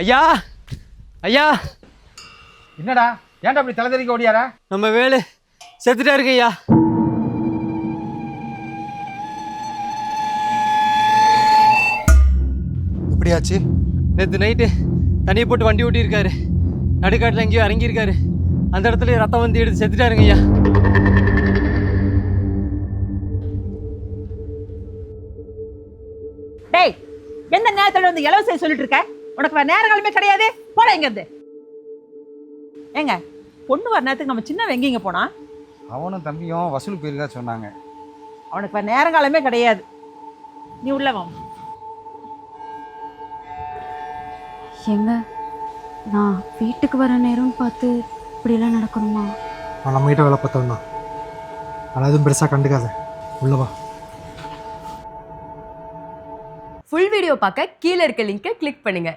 ஐயா ஐயா, என்னடா ஏன்டா அப்படி தலை தெறிக்க ஓடியாரா? நம்ம வேலு செத்துட்டாருங்க ஐயா. எப்படியாச்சு? நேற்று நைட்டு தண்ணியை போட்டு வண்டி ஓட்டியிருக்காரு. நடுக்காட்டில் எங்கேயோ இறங்கியிருக்காரு. அந்த இடத்துல ரத்தம் வந்து எடுத்து செத்துட்டாருங்க ஐயா. டேய், எந்த நேரத்துல வந்து இலவச சொல்லிட்டு இருக்க? உனக்கு வேற நேர காலமே கிடையாது. போட இங்க இருந்து. ஏங்க, பொண்ணு வர நேரத்துக்கு நம்ம சின்ன எங்கேங்க போனா? அவனும் தம்பியும் வசூல் போயிருக்கா சொன்னாங்க. அவனுக்கு வேற நேர காலமே கிடையாது. நீ உள்ள வா. ஏங்க, நான் வீட்டுக்கு வர நேரம் பார்த்து இப்படியெல்லாம் நடக்கணுமா? நான் நம்ம கிட்ட வேலை பார்த்தோம்னா ஆனால் எதுவும் பெருசாக கண்டுக்காத, உள்ளவா. ஃபுல் வீடியோ பார்க்க கீழே இருக்க லிங்கை கிளிக் பண்ணுங்க.